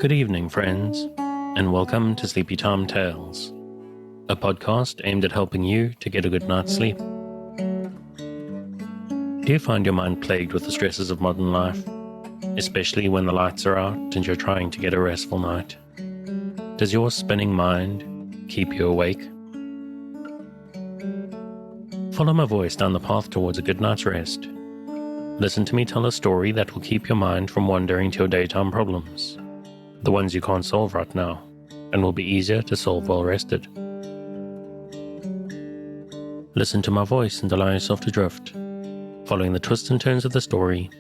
Good evening, friends, and welcome to Sleepy Time Tales, a podcast aimed at helping you to get a good night's sleep. Do you find your mind plagued with the stresses of modern life, especially when the lights are out and you're trying to get a restful night? Does your spinning mind keep you awake? Follow my voice down the path towards a good night's rest. Listen to me tell a story that will keep your mind from wandering to your daytime problems, the ones you can't solve right now, and will be easier to solve while rested. Listen to my voice and allow yourself to drift, following the twists and turns of the story,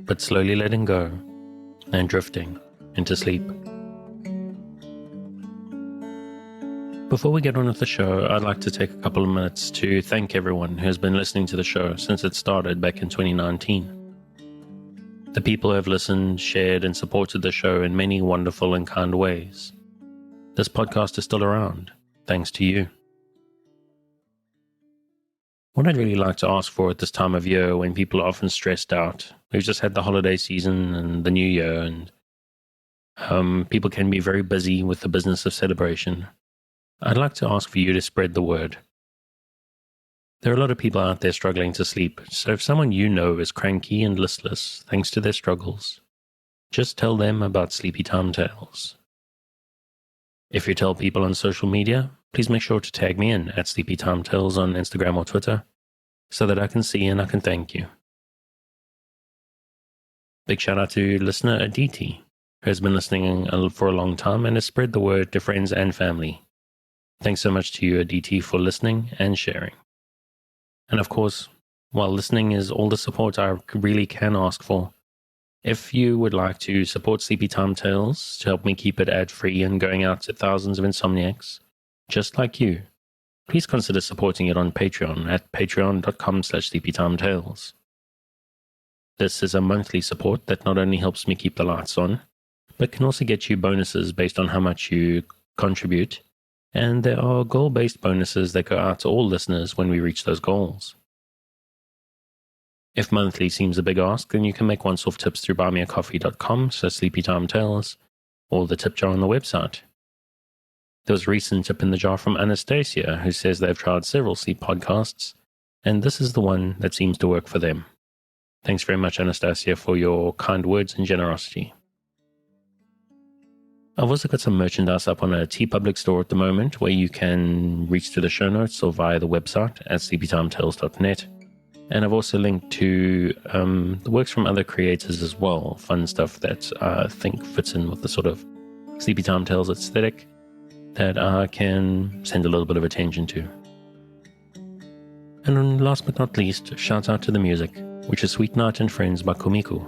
but slowly letting go and drifting into sleep. Before we get on with the show, I'd like to take a couple of minutes to thank everyone who has been listening to the show since it started back in 2019. The people who have listened, shared, and supported the show in many wonderful and kind ways. This podcast is still around, thanks to you. What I'd really like to ask for at this time of year when people are often stressed out, we've just had the holiday season and the new year, and people can be very busy with the business of celebration. I'd like to ask for you to spread the word. There are a lot of people out there struggling to sleep, so if someone you know is cranky and listless thanks to their struggles, just tell them about Sleepy Time Tales. If you tell people on social media, please make sure to tag me in at Sleepy Time Tales on Instagram or Twitter, so that I can see and I can thank you. Big shout out to listener Aditi, who has been listening for a long time and has spread the word to friends and family. Thanks so much to you, Aditi, for listening and sharing. And of course, while listening is all the support I really can ask for, if you would like to support Sleepy Time Tales to help me keep it ad-free and going out to thousands of insomniacs, just like you, please consider supporting it on Patreon at patreon.com/sleepytimetales. This is a monthly support that not only helps me keep the lights on, but can also get you bonuses based on how much you contribute. And there are goal-based bonuses that go out to all listeners when we reach those goals. If monthly seems a big ask, then you can make once-off tips through buymeacoffee.com/sleepytimetales, or the tip jar on the website. There was a recent tip in the jar from Anastasia, who says they've tried several sleep podcasts, and this is the one that seems to work for them. Thanks very much, Anastasia, for your kind words and generosity. I've also got some merchandise up on a TeePublic store at the moment, where you can reach through the show notes or via the website at sleepytimetales.net. And I've also linked to the works from other creators as well, fun stuff that I think fits in with the sort of Sleepy Time Tales aesthetic that I can send a little bit of attention to. And last but not least, shout out to the music, which is Sweet Night and Friends by Kumiku.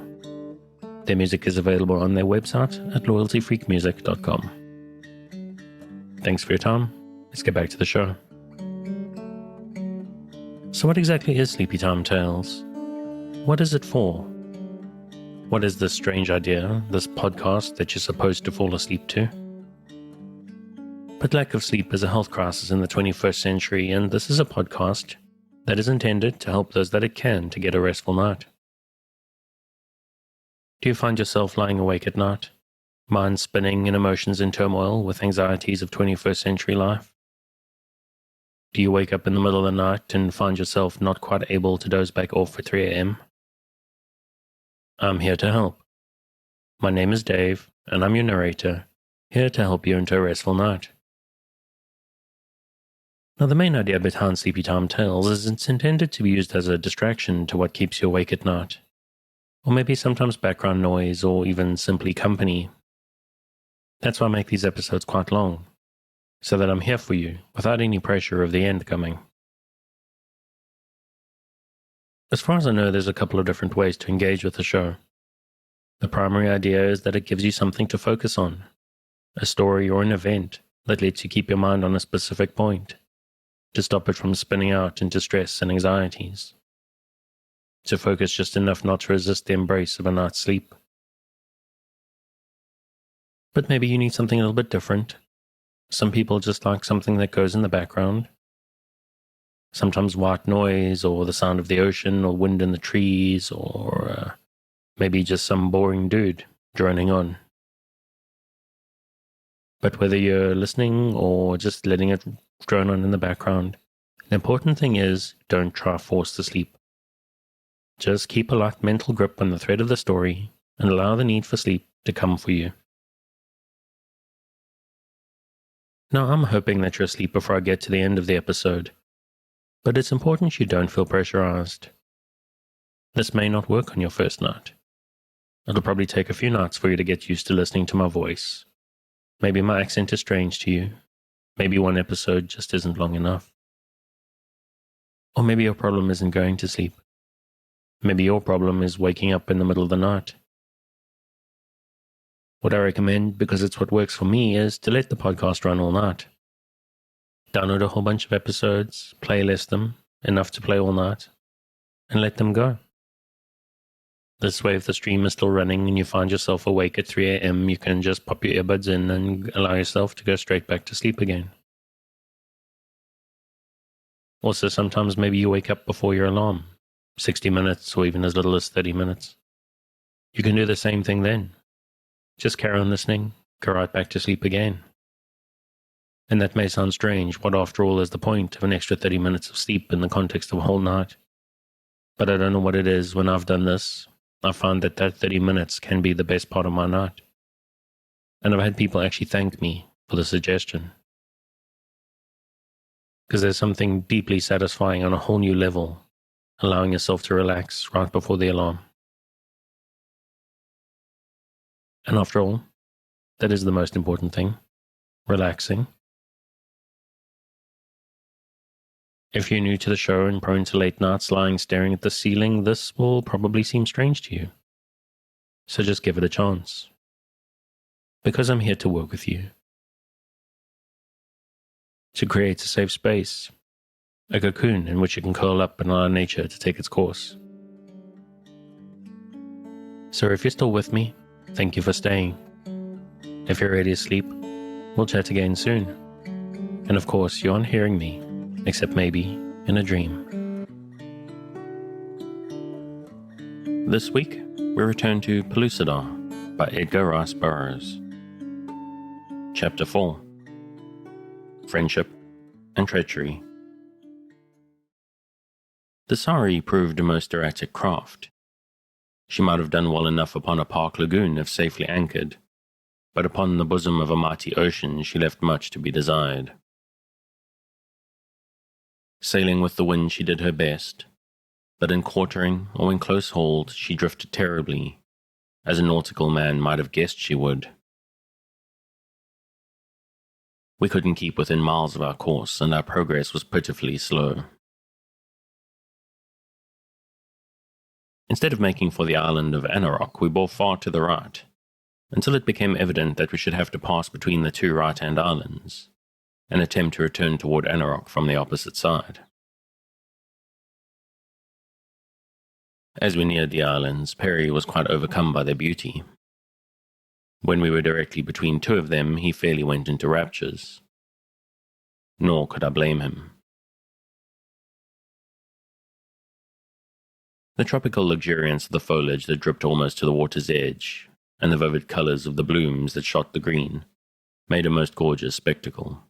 Their music is available on their website at loyaltyfreakmusic.com. Thanks for your time. Let's get back to the show. So what exactly is Sleepy Time Tales? What is it for? What is this strange idea, this podcast that you're supposed to fall asleep to? But lack of sleep is a health crisis in the 21st century, and this is a podcast that is intended to help those that it can to get a restful night. Do you find yourself lying awake at night, mind spinning and emotions in turmoil with anxieties of 21st century life? Do you wake up in the middle of the night and find yourself not quite able to doze back off at 3 a.m.? I'm here to help. My name is Dave, and I'm your narrator, here to help you into a restful night. Now, the main idea behind Sleepy Time Tales is it's intended to be used as a distraction to what keeps you awake at night. Or maybe sometimes background noise, or even simply company. That's why I make these episodes quite long, so that I'm here for you without any pressure of the end coming. As far as I know, there's a couple of different ways to engage with the show. The primary idea is that it gives you something to focus on, a story or an event that lets you keep your mind on a specific point, to stop it from spinning out into stress and anxieties. To focus just enough not to resist the embrace of a night's sleep. But maybe you need something a little bit different. Some people just like something that goes in the background. Sometimes white noise, or the sound of the ocean, or wind in the trees, or maybe just some boring dude droning on. But whether you're listening or just letting it drone on in the background, the important thing is don't try force to sleep. Just keep a light mental grip on the thread of the story and allow the need for sleep to come for you. Now, I'm hoping that you're asleep before I get to the end of the episode, but it's important you don't feel pressurized. This may not work on your first night. It'll probably take a few nights for you to get used to listening to my voice. Maybe my accent is strange to you. Maybe one episode just isn't long enough. Or maybe your problem isn't going to sleep. Maybe your problem is waking up in the middle of the night. What I recommend, because it's what works for me, is to let the podcast run all night. Download a whole bunch of episodes, playlist them, enough to play all night, and let them go. This way, if the stream is still running and you find yourself awake at 3 a.m., you can just pop your earbuds in and allow yourself to go straight back to sleep again. Also, sometimes maybe you wake up before your alarm, 60 minutes or even as little as 30 minutes. You can do the same thing then. Just carry on listening, go right back to sleep again. And that may sound strange. What, after all, is the point of an extra 30 minutes of sleep in the context of a whole night? But I don't know what it is. When I've done this, I found that 30 minutes can be the best part of my night. And I've had people actually thank me for the suggestion. Because there's something deeply satisfying on a whole new level, allowing yourself to relax right before the alarm. And after all, that is the most important thing, relaxing. If you're new to the show and prone to late nights lying staring at the ceiling, this will probably seem strange to you. So just give it a chance. Because I'm here to work with you. To create a safe space, a cocoon in which you can curl up and allow nature to take its course. So if you're still with me, thank you for staying. If you're ready to sleep, we'll chat again soon. And of course, you aren't hearing me, except maybe in a dream. This week, we return to Pellucidar by Edgar Rice Burroughs. Chapter 4. Friendship and Treachery. The Sari proved a most erratic craft. She might have done well enough upon a park lagoon if safely anchored, but upon the bosom of a mighty ocean she left much to be desired. Sailing with the wind she did her best, but in quartering or in close hauled she drifted terribly, as a nautical man might have guessed she would. We couldn't keep within miles of our course, and our progress was pitifully slow. Instead of making for the island of Anarok, we bore far to the right, until it became evident that we should have to pass between the two right-hand islands, and attempt to return toward Anarok from the opposite side. As we neared the islands, Perry was quite overcome by their beauty. When we were directly between two of them, he fairly went into raptures. Nor could I blame him. The tropical luxuriance of the foliage that dripped almost to the water's edge, and the vivid colors of the blooms that shot the green, made a most gorgeous spectacle.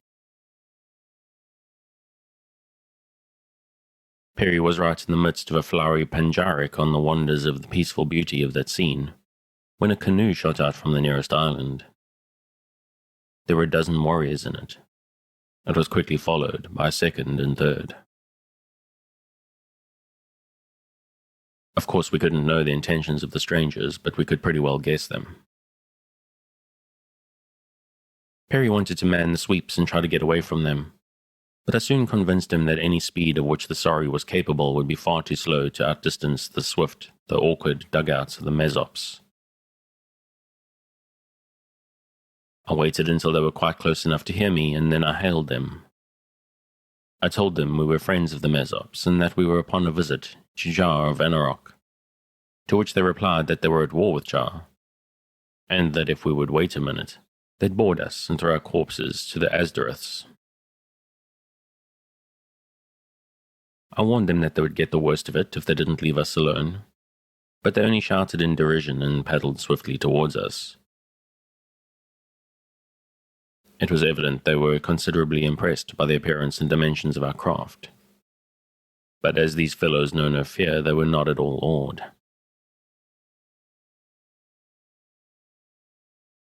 Perry was right in the midst of a flowery panegyric on the wonders of the peaceful beauty of that scene, when a canoe shot out from the nearest island. There were a dozen warriors in it. It was quickly followed by a second and third. Of course, we couldn't know the intentions of the strangers, but we could pretty well guess them. Perry wanted to man the sweeps and try to get away from them, but I soon convinced him that any speed of which the Sari was capable would be far too slow to outdistance the swift, though awkward dugouts of the Mesops. I waited until they were quite close enough to hear me, and then I hailed them. I told them we were friends of the Mesops, and that we were upon a visit to Jar of Anarok, to which they replied that they were at war with Jar, and that if we would wait a minute, they'd board us and throw our corpses to the Azdariths. I warned them that they would get the worst of it if they didn't leave us alone, but they only shouted in derision and paddled swiftly towards us. It was evident they were considerably impressed by the appearance and dimensions of our craft. But as these fellows know no fear, they were not at all awed.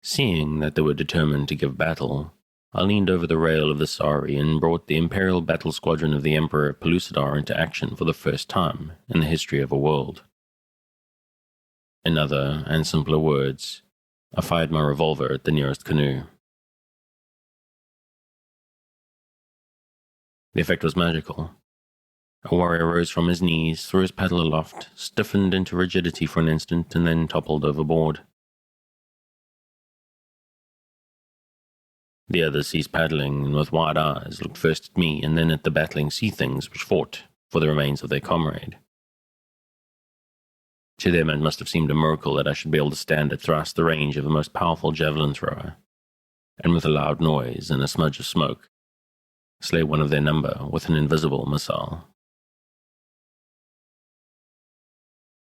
Seeing that they were determined to give battle, I leaned over the rail of the Sari and brought the Imperial Battle Squadron of the Emperor of Pellucidar into action for the first time in the history of a world. In other and simpler words, I fired my revolver at the nearest canoe. The effect was magical. A warrior rose from his knees, threw his paddle aloft, stiffened into rigidity for an instant, and then toppled overboard. The others ceased paddling, and with wide eyes looked first at me and then at the battling sea things which fought for the remains of their comrade. To them it must have seemed a miracle that I should be able to stand at twice the range of the most powerful javelin thrower, and with a loud noise and a smudge of smoke, slay one of their number with an invisible missile.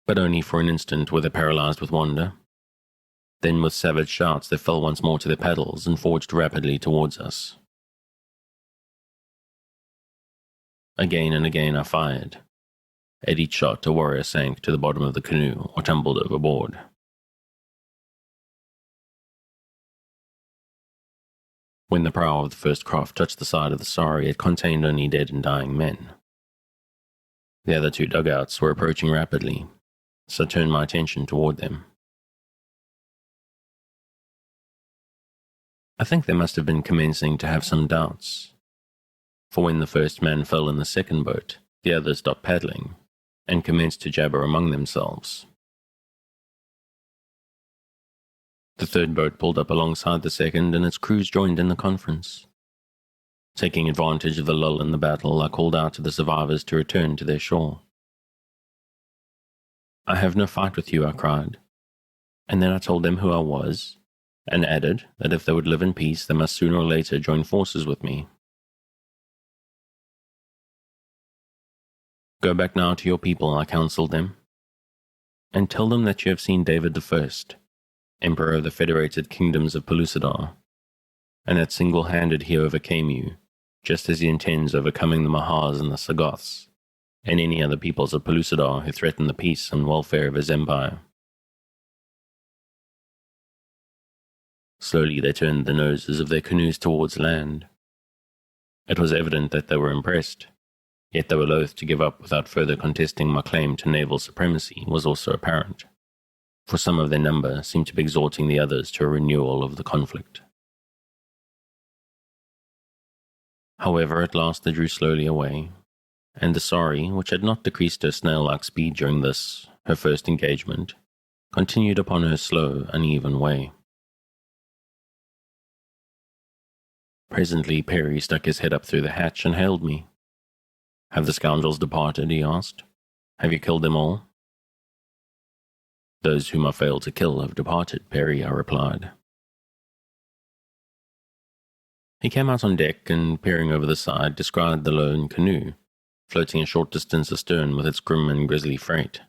But only for an instant were they paralyzed with wonder. Then with savage shouts they fell once more to their paddles and forged rapidly towards us. Again and again I fired. At each shot a warrior sank to the bottom of the canoe or tumbled overboard. When the prow of the first craft touched the side of the Sari, it contained only dead and dying men. The other two dugouts were approaching rapidly, so I turned my attention toward them. I think they must have been commencing to have some doubts, for when the first man fell in the second boat, the others stopped paddling and commenced to jabber among themselves. The third boat pulled up alongside the second, and its crews joined in the conference. Taking advantage of the lull in the battle, I called out to the survivors to return to their shore. "I have no fight with you," I cried, and then I told them who I was, and added that if they would live in peace, they must sooner or later join forces with me. "Go back now to your people," I counseled them, "and tell them that you have seen David I, Emperor of the Federated Kingdoms of Pellucidar, and that single-handed he overcame you, just as he intends overcoming the Mahars and the Sagoths, and any other peoples of Pellucidar who threaten the peace and welfare of his empire." Slowly they turned the noses of their canoes towards land. It was evident that they were impressed, yet they were loath to give up without further contesting my claim to naval supremacy was also apparent, for some of their number seemed to be exhorting the others to a renewal of the conflict. However, at last they drew slowly away, and the Sari, which had not decreased her snail-like speed during this, her first engagement, continued upon her slow, uneven way. Presently Perry stuck his head up through the hatch and hailed me. "Have the scoundrels departed?" he asked. "Have you killed them all?" "Those whom I failed to kill have departed, Perry," I replied. He came out on deck and, peering over the side, descried the lone canoe, floating a short distance astern with its grim and grisly freight.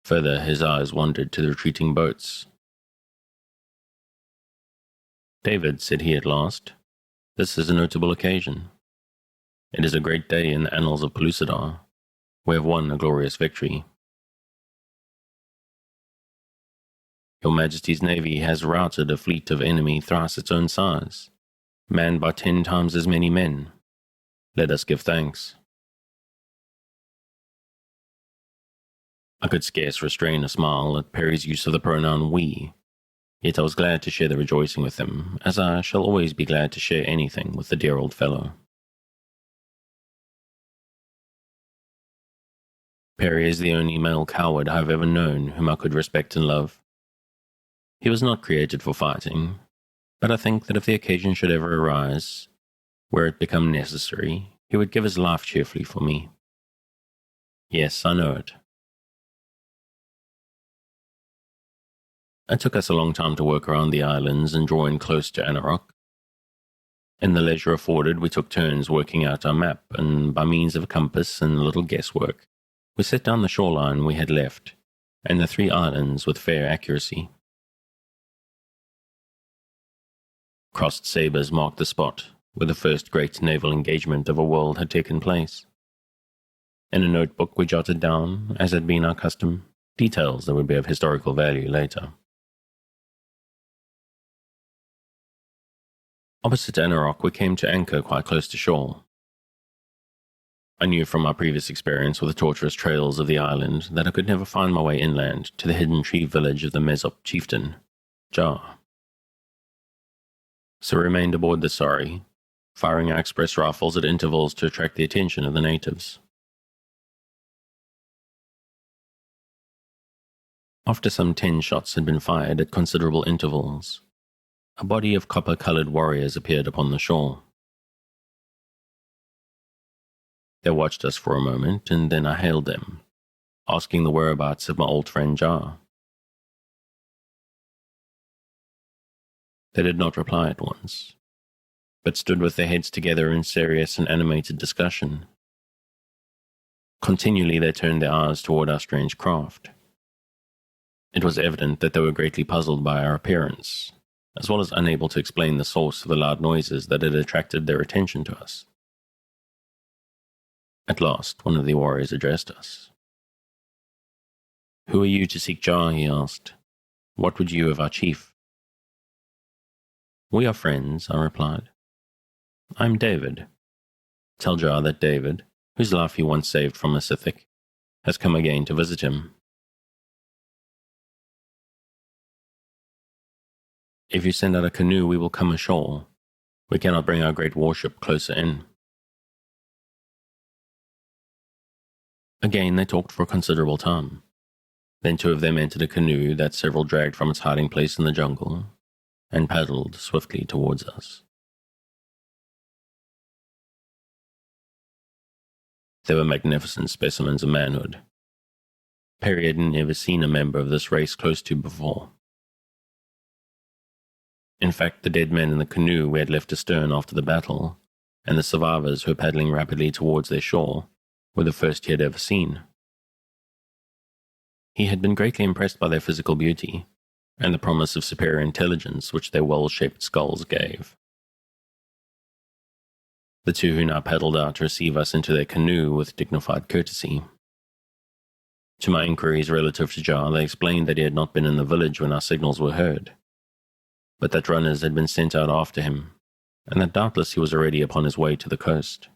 Further, his eyes wandered to the retreating boats. "David," said he at last, "this is a notable occasion. It is a great day in the annals of Pellucidar. We have won a glorious victory. Your Majesty's navy has routed a fleet of enemy thrice its own size, manned by 10 times as many men. Let us give thanks." I could scarce restrain a smile at Perry's use of the pronoun "we," yet I was glad to share the rejoicing with him, as I shall always be glad to share anything with the dear old fellow. Perry is the only male coward I have ever known whom I could respect and love. He was not created for fighting, but I think that if the occasion should ever arise, where it become necessary, he would give his life cheerfully for me. Yes, I know it. It took us a long time to work around the islands and draw in close to Anarok. In the leisure afforded, we took turns working out our map, and by means of a compass and a little guesswork, we set down the shoreline we had left, and the 3 islands with fair accuracy. Crossed sabers marked the spot where the first great naval engagement of a world had taken place. In a notebook we jotted down, as had been our custom, details that would be of historical value later. Opposite Anarok we came to anchor quite close to shore. I knew from my previous experience with the tortuous trails of the island that I could never find my way inland to the hidden tree village of the Mesop chieftain, Jar. So we remained aboard the Sari, firing our express rifles at intervals to attract the attention of the natives. After some 10 shots had been fired at considerable intervals, a body of copper-colored warriors appeared upon the shore. They watched us for a moment, and then I hailed them, asking the whereabouts of my old friend Jar. They did not reply at once, but stood with their heads together in serious and animated discussion. Continually they turned their eyes toward our strange craft. It was evident that they were greatly puzzled by our appearance, as well as unable to explain the source of the loud noises that had attracted their attention to us. At last, one of the warriors addressed us. "Who are you to seek Jar?" he asked. "What would you of our chief?" "We are friends," I replied. "I'm David. Tell Jar that David, whose life he once saved from a Sithic, has come again to visit him. If you send out a canoe, we will come ashore. We cannot bring our great warship closer in." Again they talked for a considerable time. Then 2 of them entered a canoe that several dragged from its hiding place in the jungle, and paddled swiftly towards us. They were magnificent specimens of manhood. Perry had never seen a member of this race close to before. In fact, the dead men in the canoe we had left astern after the battle, and the survivors who were paddling rapidly towards their shore, were the first he had ever seen. He had been greatly impressed by their physical beauty, and the promise of superior intelligence which their well-shaped skulls gave. The 2 who now paddled out to receive us into their canoe with dignified courtesy. To my inquiries relative to Jar, they explained that he had not been in the village when our signals were heard, but that runners had been sent out after him, and that doubtless he was already upon his way to the coast.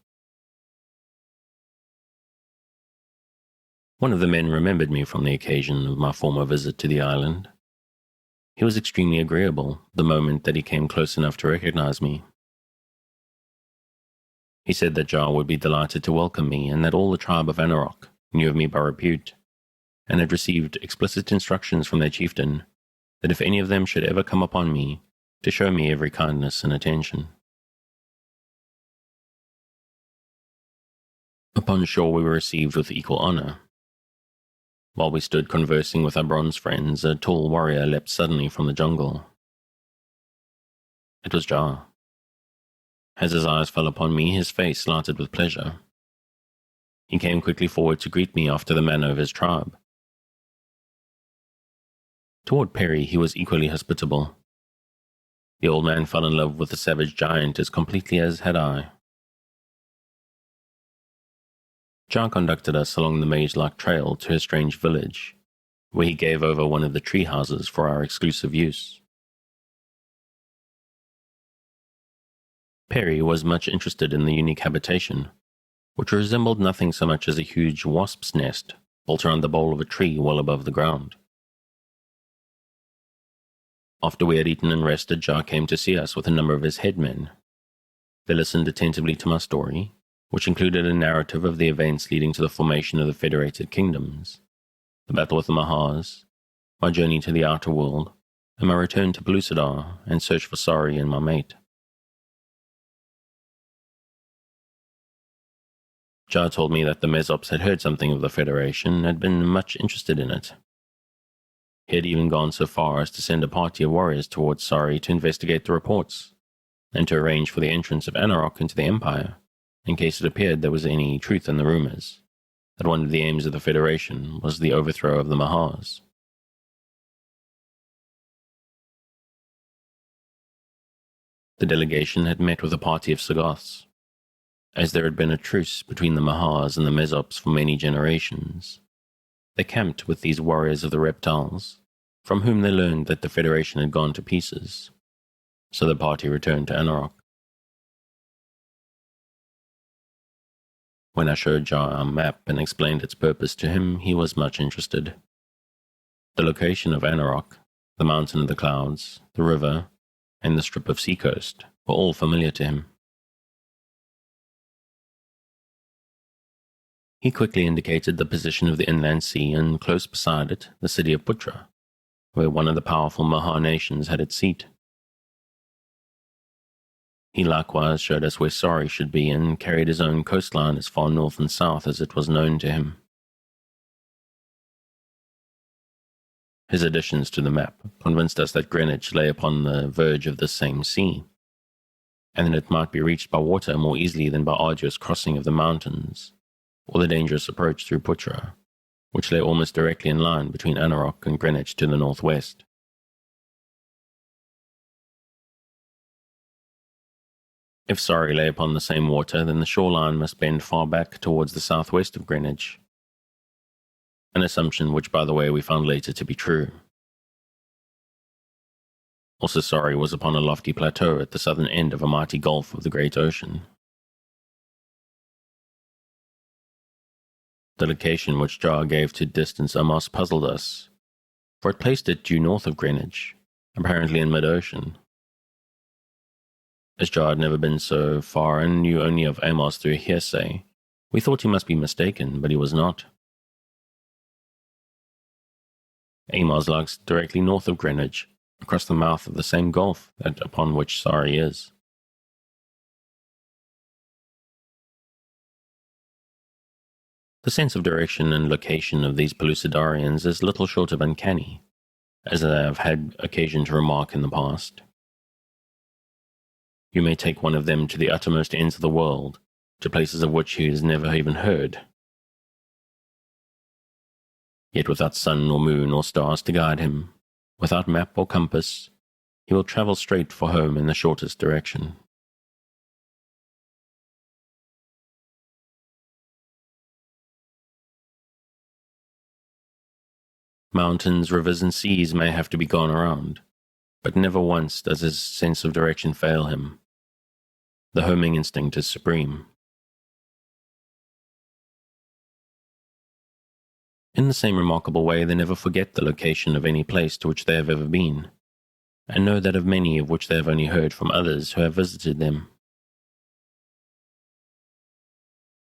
One of the men remembered me from the occasion of my former visit to the island. He was extremely agreeable the moment that he came close enough to recognize me. He said that Jar would be delighted to welcome me, and that all the tribe of Anarok knew of me by repute, and had received explicit instructions from their chieftain that if any of them should ever come upon me, to show me every kindness and attention. Upon shore we were received with equal honor. While we stood conversing with our bronze friends, a tall warrior leapt suddenly from the jungle. It was Jar. As his eyes fell upon me, his face lighted with pleasure. He came quickly forward to greet me after the manner of his tribe. Toward Perry he was equally hospitable. The old man fell in love with the savage giant as completely as had I. Jar conducted us along the maze-like trail to his strange village, where he gave over one of the tree houses for our exclusive use. Perry was much interested in the unique habitation, which resembled nothing so much as a huge wasp's nest built around the bole of a tree well above the ground. After we had eaten and rested, Jar came to see us with a number of his headmen. They listened attentively to my story, which included a narrative of the events leading to the formation of the Federated Kingdoms, the battle with the Mahars, my journey to the outer world, and my return to Pellucidar and search for Sari and my mate. Jar told me that the Mesops had heard something of the Federation and had been much interested in it. He had even gone so far as to send a party of warriors towards Sari to investigate the reports, and to arrange for the entrance of Anarok into the Empire, in case it appeared there was any truth in the rumors, that one of the aims of the Federation was the overthrow of the Mahars. The delegation had met with a party of Sagoths. As there had been a truce between the Mahars and the Mesops for many generations, they camped with these warriors of the reptiles, from whom they learned that the Federation had gone to pieces. So the party returned to Anarok. When I showed Jar our map and explained its purpose to him, he was much interested. The location of Anarok, the mountain of the clouds, the river, and the strip of seacoast were all familiar to him. He quickly indicated the position of the inland sea and close beside it the city of Putra, where one of the powerful Mahar nations had its seat. He likewise showed us where Sari should be and carried his own coastline as far north and south as it was known to him. His additions to the map convinced us that Greenwich lay upon the verge of this same sea, and that it might be reached by water more easily than by arduous crossing of the mountains, or the dangerous approach through Putra, which lay almost directly in line between Anarok and Greenwich to the northwest. If Sari lay upon the same water, then the shoreline must bend far back towards the southwest of Greenwich, an assumption which, by the way, we found later to be true. Also, Sari was upon a lofty plateau at the southern end of a mighty gulf of the great ocean. The location which Jar gave to distance Amos puzzled us, for it placed it due north of Greenwich, apparently in mid-ocean. As Jar had never been so far and knew only of Amos through hearsay, we thought he must be mistaken, but he was not. Amos lies directly north of Greenwich, across the mouth of the same gulf that upon which Sari is. The sense of direction and location of these Pellucidarians is little short of uncanny, as I have had occasion to remark in the past. You may take one of them to the uttermost ends of the world, to places of which he has never even heard. Yet without sun or moon or stars to guide him, without map or compass, he will travel straight for home in the shortest direction. Mountains, rivers, and seas may have to be gone around, but never once does his sense of direction fail him. The homing instinct is supreme. In the same remarkable way, they never forget the location of any place to which they have ever been, and know that of many of which they have only heard from others who have visited them.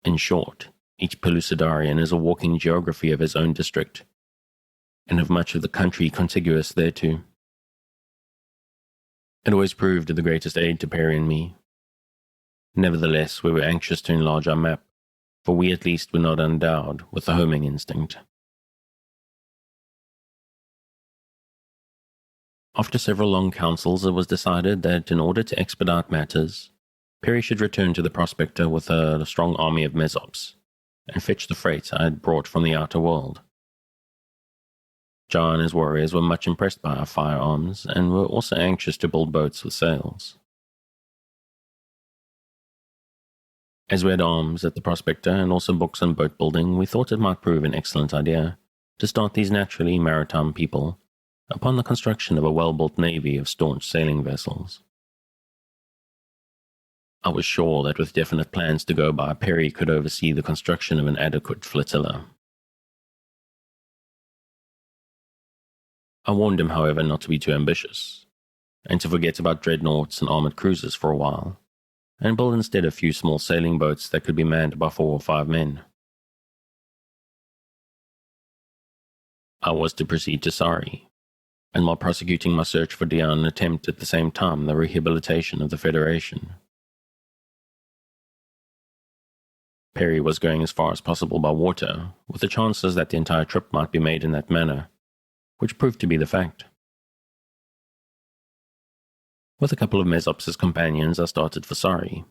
In short, each Pellucidarian is a walking geography of his own district, and of much of the country contiguous thereto. It always proved of the greatest aid to Perry and me. Nevertheless, we were anxious to enlarge our map, for we at least were not endowed with the homing instinct. After several long councils, it was decided that in order to expedite matters, Perry should return to the Prospector with a strong army of Mesops, and fetch the freight I had brought from the outer world. Jar and his warriors were much impressed by our firearms, and were also anxious to build boats with sails. As we had arms at the Prospector and also books on boat building, we thought it might prove an excellent idea to start these naturally maritime people upon the construction of a well-built navy of staunch sailing vessels. I was sure that with definite plans to go by, Perry could oversee the construction of an adequate flotilla. I warned him, however, not to be too ambitious, and to forget about dreadnoughts and armored cruisers for a while, and build instead a few small sailing boats that could be manned by 4 or 5 men. I was to proceed to Sari, and while prosecuting my search for Dion, attempt at the same time the rehabilitation of the Federation. Perry was going as far as possible by water, with the chances that the entire trip might be made in that manner, which proved to be the fact. With a couple of Mesops as companions, I started for Sari.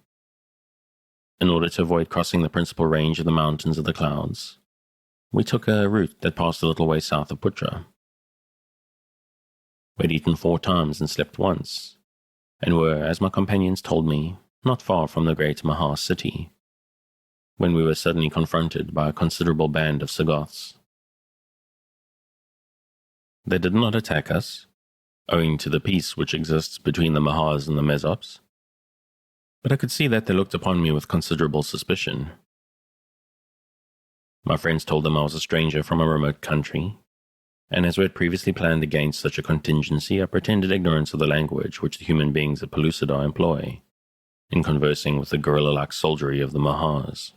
In order to avoid crossing the principal range of the mountains of the clouds, we took a route that passed a little way south of Putra. We had eaten 4 times and slept once, and were, as my companions told me, not far from the great Mahar city, when we were suddenly confronted by a considerable band of Sagoths. They did not attack us, owing to the peace which exists between the Mahars and the Mezops, but I could see that they looked upon me with considerable suspicion. My friends told them I was a stranger from a remote country, and as we had previously planned against such a contingency, I pretended ignorance of the language which the human beings of Pellucidar employ in conversing with the guerrilla-like soldiery of the Mahars.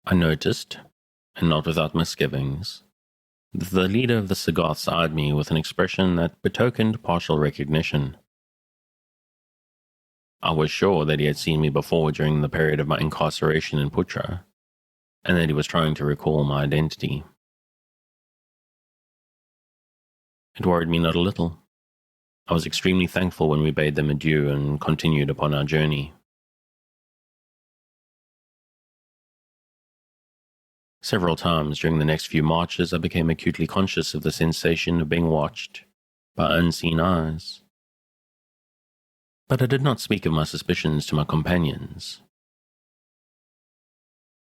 I noticed, and not without misgivings, that the leader of the Sagoths eyed me with an expression that betokened partial recognition. I was sure that he had seen me before during the period of my incarceration in Putra, and that he was trying to recall my identity. It worried me not a little. I was extremely thankful when we bade them adieu and continued upon our journey. Several times during the next few marches I became acutely conscious of the sensation of being watched by unseen eyes. But I did not speak of my suspicions to my companions.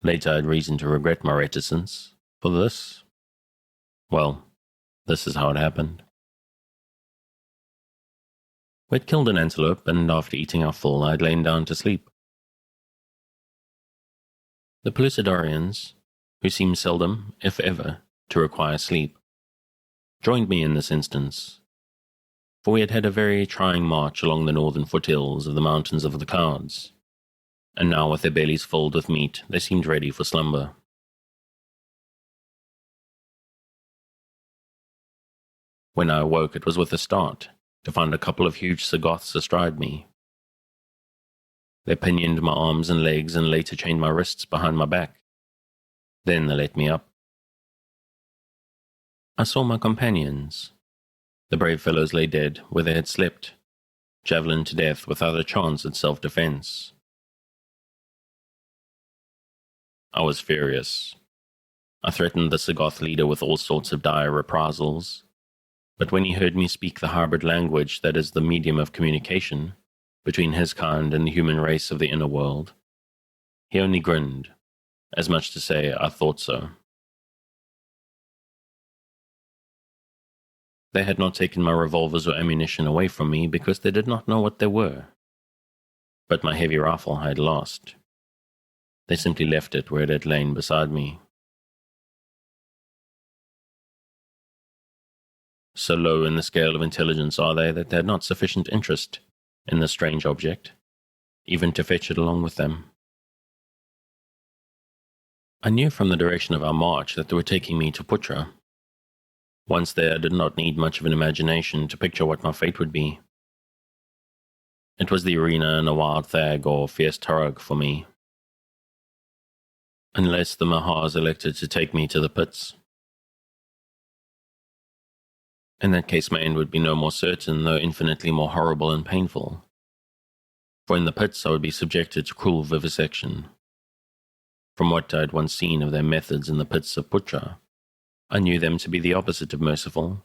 Later I had reason to regret my reticence, for this is how it happened. We had killed an antelope, and after eating our full, I had lain down to sleep. The Pellucidarians, who seemed seldom, if ever, to require sleep, joined me in this instance, for we had had a very trying march along the northern foothills of the Mountains of the Clouds, and now with their bellies filled with meat, they seemed ready for slumber. When I awoke, it was with a start, to find a couple of huge Sagoths astride me. They pinioned my arms and legs and later chained my wrists behind my back. Then they let me up. I saw my companions. The brave fellows lay dead where they had slept, javelined to death without a chance at self-defense. I was furious. I threatened the Sagoth leader with all sorts of dire reprisals, but when he heard me speak the hybrid language that is the medium of communication between his kind and the human race of the inner world, he only grinned, as much to say, I thought so. They had not taken my revolvers or ammunition away from me because they did not know what they were. But my heavy rifle I had lost. They simply left it where it had lain beside me. So low in the scale of intelligence are they that they had not sufficient interest in this strange object, even to fetch it along with them. I knew from the direction of our march that they were taking me to Putra. Once there, I did not need much of an imagination to picture what my fate would be. It was the arena in a wild thag or fierce turug for me. Unless the Mahars elected to take me to the pits. In that case, my end would be no more certain, though infinitely more horrible and painful. For in the pits I would be subjected to cruel vivisection. From what I had once seen of their methods in the pits of Putra, I knew them to be the opposite of merciful,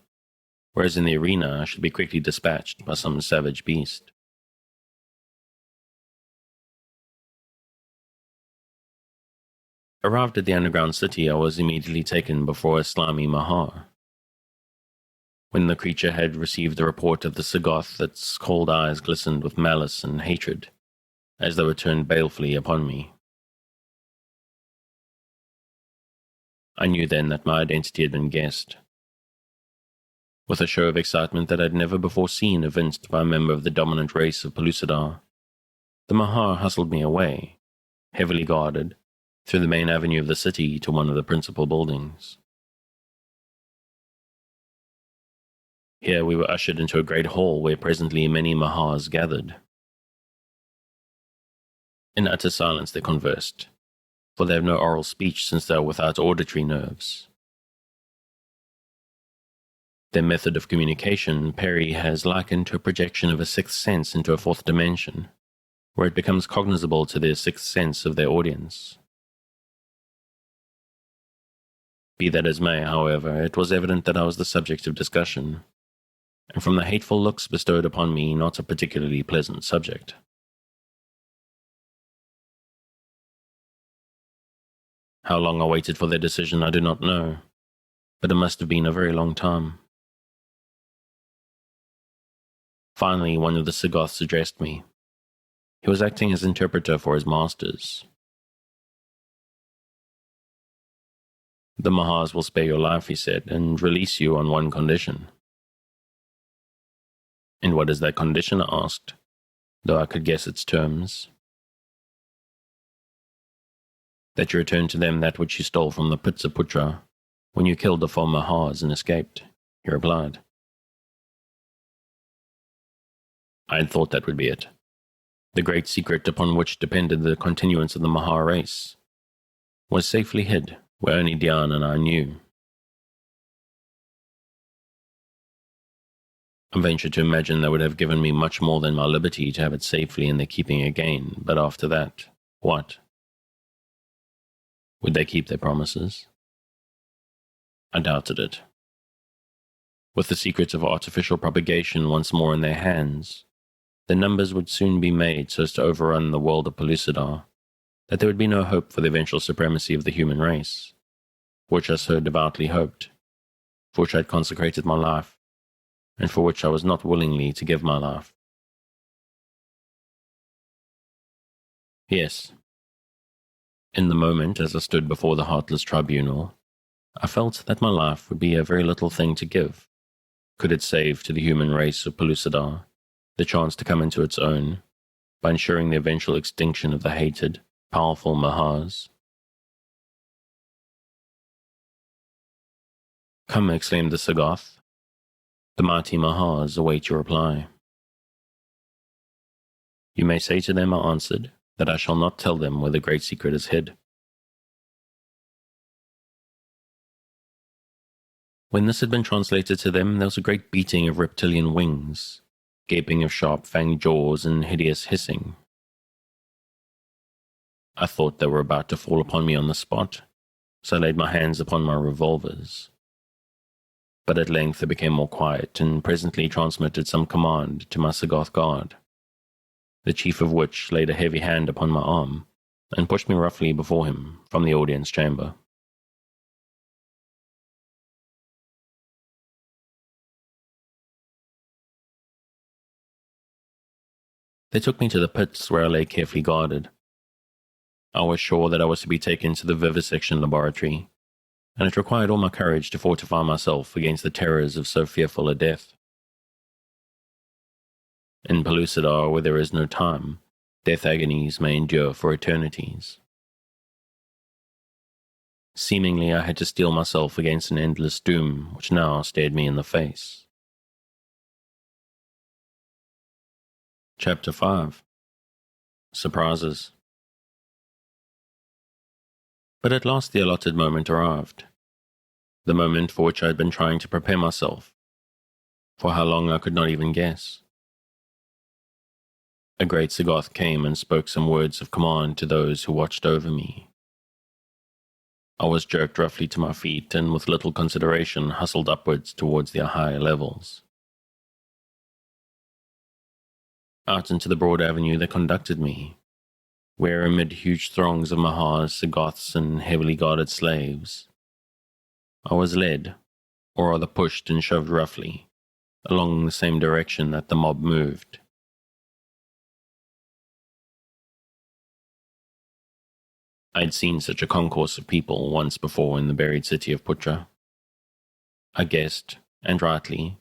whereas in the arena I should be quickly dispatched by some savage beast. Arrived at the underground city, I was immediately taken before a slimy Mahar. When the creature had received the report of the Sagoth, its cold eyes glistened with malice and hatred, as they were turned balefully upon me. I knew then that my identity had been guessed. With a show of excitement that I had never before seen evinced by a member of the dominant race of Pellucidar, the Mahar hustled me away, heavily guarded, through the main avenue of the city to one of the principal buildings. Here we were ushered into a great hall where presently many Mahars gathered. In utter silence they conversed, for they have no oral speech since they are without auditory nerves. Their method of communication Perry has likened to a projection of a sixth sense into a fourth dimension, where it becomes cognizable to their sixth sense of their audience. Be that as may, however, it was evident that I was the subject of discussion. and from the hateful looks bestowed upon me, not a particularly pleasant subject. How long I waited for their decision I do not know, but it must have been a very long time. Finally, one of the Sagoths addressed me. He was acting as interpreter for his masters. The Mahars will spare your life, he said, and release you on one condition. And what is that condition? I asked, though I could guess its terms. That you return to them that which you stole from the Pitsaputra when you killed the 4 Mahars and escaped, he replied. I had thought that would be it. The great secret upon which depended the continuance of the Mahar race was safely hid where only Dian and I knew. I ventured to imagine they would have given me much more than my liberty to have it safely in their keeping again, but after that, what? Would they keep their promises? I doubted it. With the secrets of artificial propagation once more in their hands, the numbers would soon be made so as to overrun the world of Pellucidar, that there would be no hope for the eventual supremacy of the human race, for which I so devoutly hoped, for which I had consecrated my life, and for which I was not willingly to give my life. Yes. In the moment, as I stood before the heartless tribunal, I felt that my life would be a very little thing to give, could it save to the human race of Pellucidar the chance to come into its own, by ensuring the eventual extinction of the hated, powerful Mahars. Come, exclaimed the Sagoth. The mighty Mahars await your reply. You may say to them, I answered, that I shall not tell them where the great secret is hid. When this had been translated to them, there was a great beating of reptilian wings, gaping of sharp-fanged jaws, and hideous hissing. I thought they were about to fall upon me on the spot, so I laid my hands upon my revolvers. But at length they became more quiet, and presently transmitted some command to my Sagoth guard, the chief of which laid a heavy hand upon my arm, and pushed me roughly before him from the audience chamber. They took me to the pits where I lay carefully guarded. I was sure that I was to be taken to the vivisection laboratory, and it required all my courage to fortify myself against the terrors of so fearful a death. In Pellucidar, where there is no time, death agonies may endure for eternities. Seemingly, I had to steel myself against an endless doom which now stared me in the face. Chapter 5. Surprises. But at last the allotted moment arrived, the moment for which I had been trying to prepare myself, for how long I could not even guess. A great Sagoth came and spoke some words of command to those who watched over me. I was jerked roughly to my feet and with little consideration hustled upwards towards the higher levels. Out into the broad avenue they conducted me, where amid huge throngs of Mahars, Sagoths, and heavily guarded slaves, I was led, or rather pushed and shoved roughly, along the same direction that the mob moved. I had seen such a concourse of people once before in the buried city of Putra. I guessed, and rightly,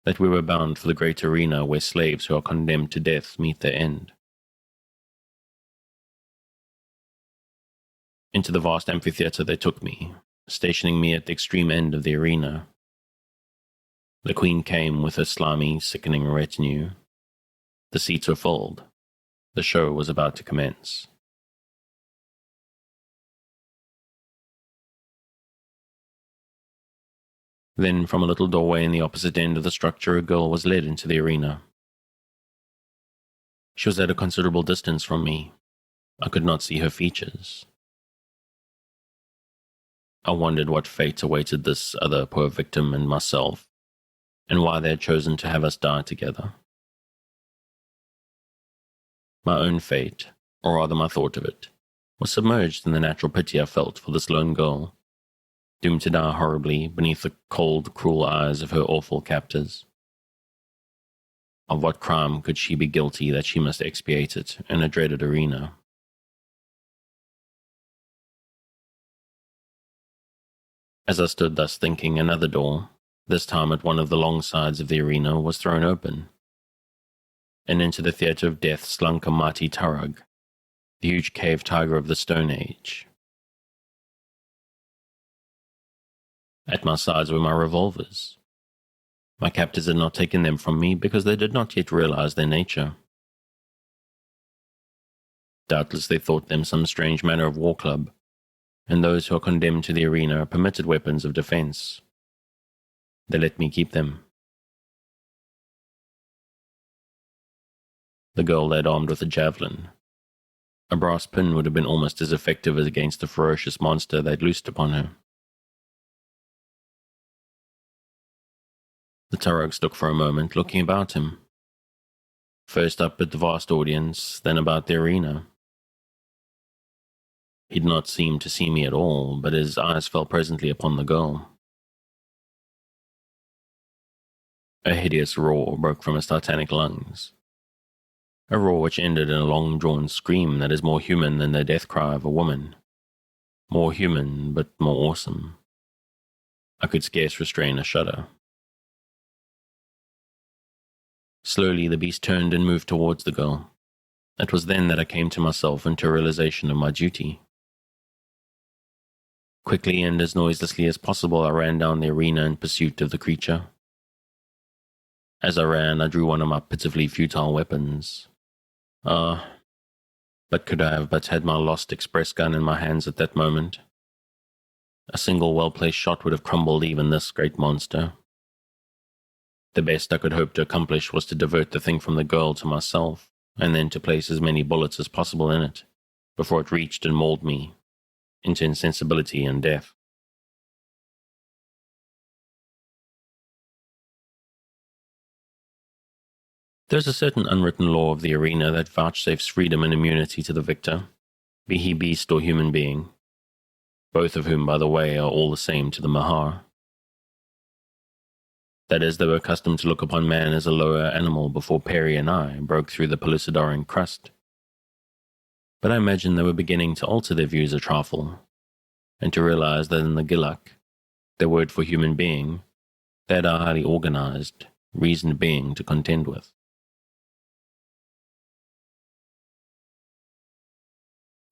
that we were bound for the great arena where slaves who are condemned to death meet their end. Into the vast amphitheatre they took me, stationing me at the extreme end of the arena. The queen came with her slimy, sickening retinue. The seats were filled. The show was about to commence. Then, from a little doorway in the opposite end of the structure, a girl was led into the arena. She was at a considerable distance from me. I could not see her features. I wondered what fate awaited this other poor victim and myself, and why they had chosen to have us die together. My own fate, or rather my thought of it, was submerged in the natural pity I felt for this lone girl, doomed to die horribly beneath the cold, cruel eyes of her awful captors. Of what crime could she be guilty that she must expiate it in a dreaded arena? As I stood thus thinking, another door, this time at one of the long sides of the arena, was thrown open, and into the theatre of death slunk a mighty Turug, the huge cave tiger of the Stone Age. At my sides were my revolvers. My captors had not taken them from me because they did not yet realize their nature. Doubtless they thought them some strange manner of war club, and those who are condemned to the arena are permitted weapons of defense. They let me keep them. The girl led armed with a javelin. A brass pin would have been almost as effective as against the ferocious monster they'd loosed upon her. The Turug stood for a moment, looking about him. First up at the vast audience, then about the arena. He did not seem to see me at all, but his eyes fell presently upon the girl. A hideous roar broke from his titanic lungs. A roar which ended in a long-drawn scream that is more human than the death cry of a woman. More human, but more awesome. I could scarce restrain a shudder. Slowly the beast turned and moved towards the girl. It was then that I came to myself and to a realization of my duty. Quickly and as noiselessly as possible I ran down the arena in pursuit of the creature. As I ran, I drew one of my pitifully futile weapons. But could I have but had my lost express gun in my hands at that moment? A single well-placed shot would have crumbled even this great monster. The best I could hope to accomplish was to divert the thing from the girl to myself, and then to place as many bullets as possible in it, before it reached and mauled me into insensibility and death. There's a certain unwritten law of the arena that vouchsafes freedom and immunity to the victor, be he beast or human being, both of whom, by the way, are all the same to the Mahar. That is, they were accustomed to look upon man as a lower animal before Perry and I broke through the Pellucidarian crust. But I imagine they were beginning to alter their views a trifle, and to realize that in the Gilak, their word for human being, they had a highly organized, reasoned being to contend with.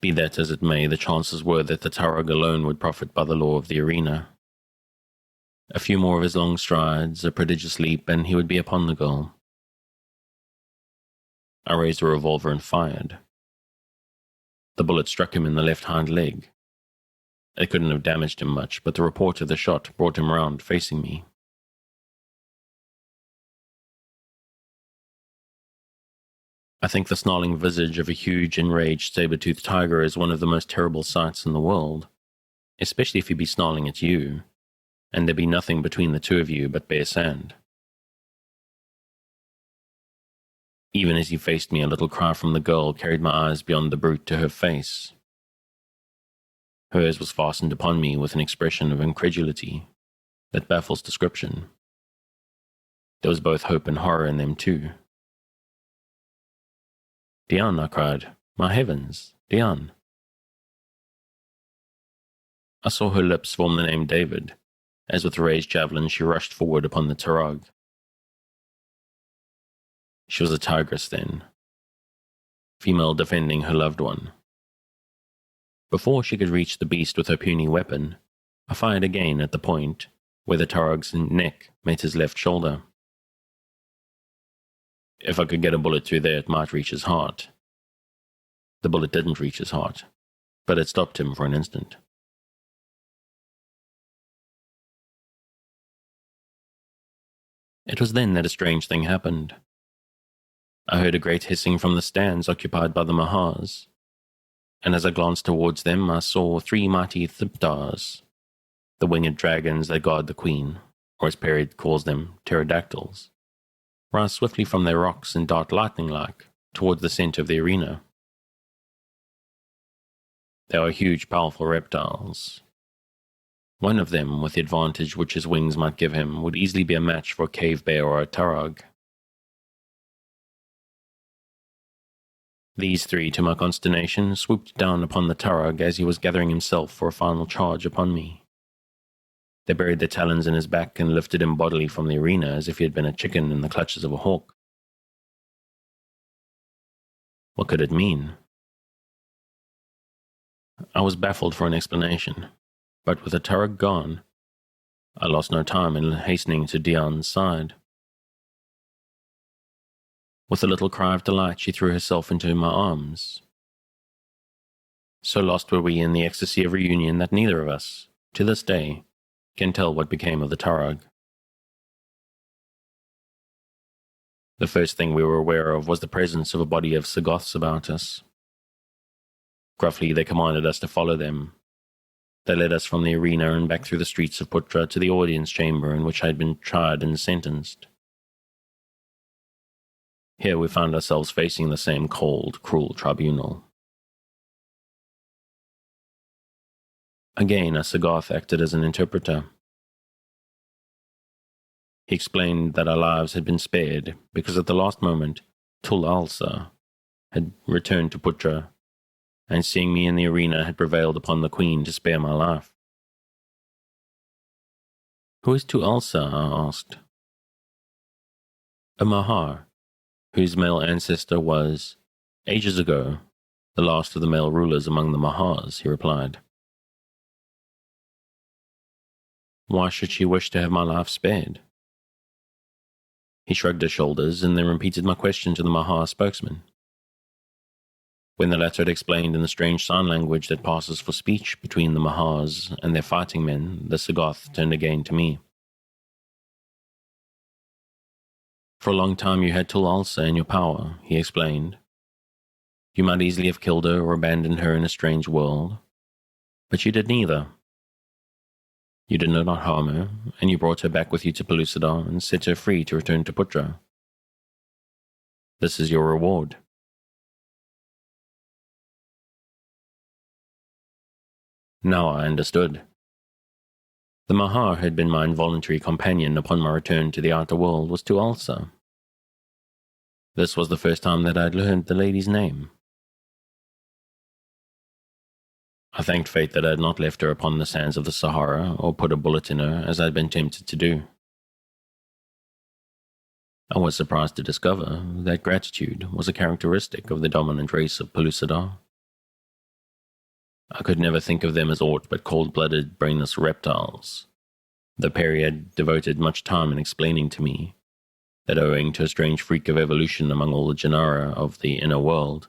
Be that as it may, the chances were that the Turug alone would profit by the law of the arena. A few more of his long strides, a prodigious leap, and he would be upon the girl. I raised a revolver and fired. The bullet struck him in the left hind leg. It couldn't have damaged him much, but the report of the shot brought him round, facing me. I think the snarling visage of a huge, enraged, saber-toothed tiger is one of the most terrible sights in the world, especially if he be snarling at you, and there be nothing between the two of you but bare sand. Even as he faced me, a little cry from the girl carried my eyes beyond the brute to her face. Hers was fastened upon me with an expression of incredulity that baffles description. There was both hope and horror in them too. "Diane," I cried. "My heavens, Diane." I saw her lips form the name David, as with raised javelin she rushed forward upon the Turug. She was a tigress then, female defending her loved one. Before she could reach the beast with her puny weapon, I fired again at the point where the Turug's neck met his left shoulder. If I could get a bullet through there, it might reach his heart. The bullet didn't reach his heart, but it stopped him for an instant. It was then that a strange thing happened. I heard a great hissing from the stands occupied by the Mahars, and as I glanced towards them, I saw 3 mighty Thiptars, the winged dragons that guard the queen, or as Perry calls them, pterodactyls, rise swiftly from their rocks and dart lightning-like towards the center of the arena. They are huge, powerful reptiles. One of them, with the advantage which his wings might give him, would easily be a match for a cave bear or a tarag. These three, to my consternation, swooped down upon the tarag as he was gathering himself for a final charge upon me. They buried their talons in his back and lifted him bodily from the arena as if he had been a chicken in the clutches of a hawk. What could it mean? I was baffled for an explanation, but with the tarag gone, I lost no time in hastening to Dion's side. With a little cry of delight, she threw herself into my arms. So lost were we in the ecstasy of reunion that neither of us, to this day, can tell what became of the tarag. The first thing we were aware of was the presence of a body of Sagoths about us. Gruffly, they commanded us to follow them. They led us from the arena and back through the streets of Putra to the audience chamber in which I had been tried and sentenced. Here we found ourselves facing the same cold, cruel tribunal. Again, a Sagoth acted as an interpreter. He explained that our lives had been spared because at the last moment, Tul Alsa had returned to Putra, and seeing me in the arena had prevailed upon the queen to spare my life. Who is Tul Alsa? I asked. A Mahar, whose male ancestor was, ages ago, the last of the male rulers among the Mahars, he replied. Why should she wish to have my life spared? He shrugged his shoulders and then repeated my question to the Mahar spokesman. When the latter had explained in the strange sign language that passes for speech between the Mahars and their fighting men, the Sagoth turned again to me. For a long time you had Tul Alsa in your power, he explained. You might easily have killed her or abandoned her in a strange world, but you did neither. You did not harm her, and you brought her back with you to Pellucidar and set her free to return to Putra. This is your reward. Now I understood. The Mahar who had been my involuntary companion upon my return to the outer world was Tul Alsa. This was the first time that I had learned the lady's name. I thanked fate that I had not left her upon the sands of the Sahara or put a bullet in her as I had been tempted to do. I was surprised to discover that gratitude was a characteristic of the dominant race of Pellucidar. I could never think of them as aught but cold-blooded, brainless reptiles. The Peri had devoted much time in explaining to me that owing to a strange freak of evolution among all the genera of the inner world,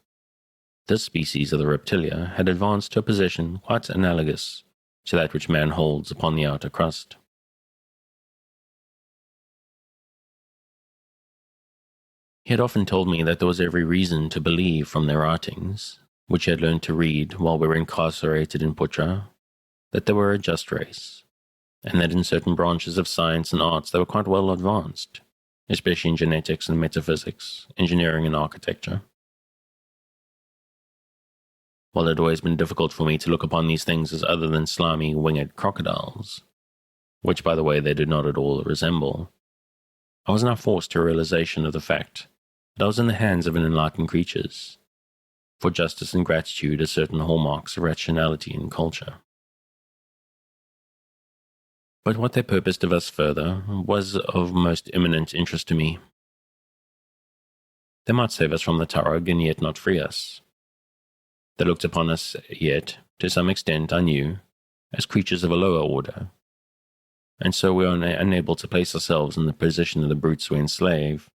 this species of the reptilia had advanced to a position quite analogous to that which man holds upon the outer crust. He had often told me that there was every reason to believe from their writings, which he had learned to read while we were incarcerated in Putra, that they were a just race, and that in certain branches of science and arts they were quite well advanced, especially in genetics and metaphysics, engineering and architecture. While it had always been difficult for me to look upon these things as other than slimy, winged crocodiles, which, by the way, they did not at all resemble, I was now forced to a realization of the fact that I was in the hands of an enlightened creatures, for justice and gratitude are certain hallmarks of rationality and culture. But what they purposed of us further was of most imminent interest to me. They might save us from the Tarag and yet not free us. They looked upon us yet, to some extent, I knew, as creatures of a lower order, and so we were unable to place ourselves in the position of the brutes we enslave,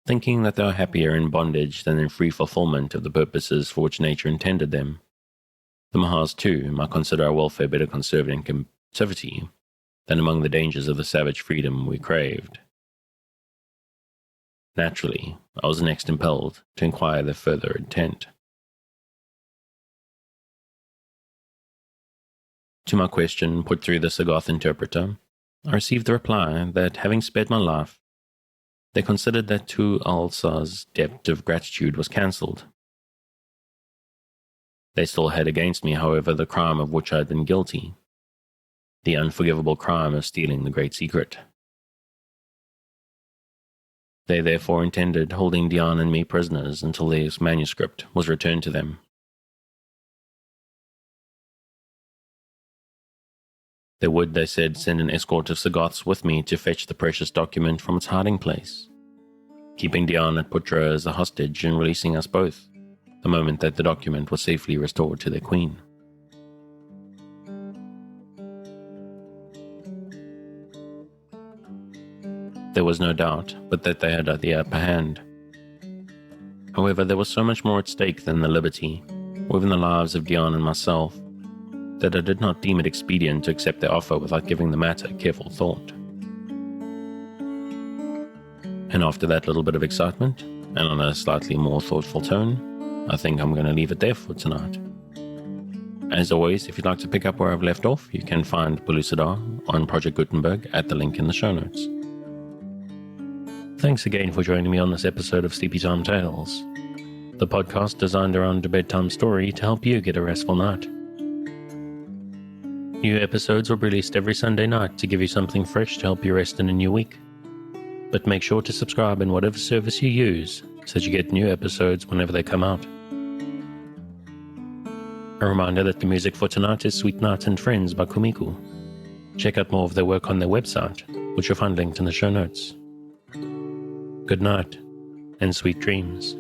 thinking that they are happier in bondage than in free fulfillment of the purposes for which nature intended them. The Mahars, too, might consider our welfare better conserved in captivity than among the dangers of the savage freedom we craved. Naturally, I was next impelled to inquire their further intent. To my question put through the Sagoth interpreter, I received the reply that, having spared my life, they considered that Tu Alsa's debt of gratitude was cancelled. They still had against me, however, the crime of which I had been guilty, the unforgivable crime of stealing the great secret. They therefore intended holding Diane and me prisoners until this manuscript was returned to them. They would, they said, send an escort of Sagoths with me to fetch the precious document from its hiding place, keeping Diane at Putra as a hostage and releasing us both the moment that the document was safely restored to their queen. There was no doubt but that they had the upper hand. However, there was so much more at stake than the liberty, or even the lives of Diane and myself, that I did not deem it expedient to accept their offer without giving the matter careful thought. And after that little bit of excitement, and on a slightly more thoughtful tone, I think I'm going to leave it there for tonight. As always, if you'd like to pick up where I've left off, you can find Pellucidar on Project Gutenberg at the link in the show notes. Thanks again for joining me on this episode of Sleepy Time Tales, the podcast designed around a bedtime story to help you get a restful night. New episodes are released every Sunday night to give you something fresh to help you rest in a new week. But make sure to subscribe in whatever service you use so that you get new episodes whenever they come out. A reminder that the music for tonight is Sweet Night and Friends by Kumiku. Check out more of their work on their website, which you'll find linked in the show notes. Good night, and sweet dreams.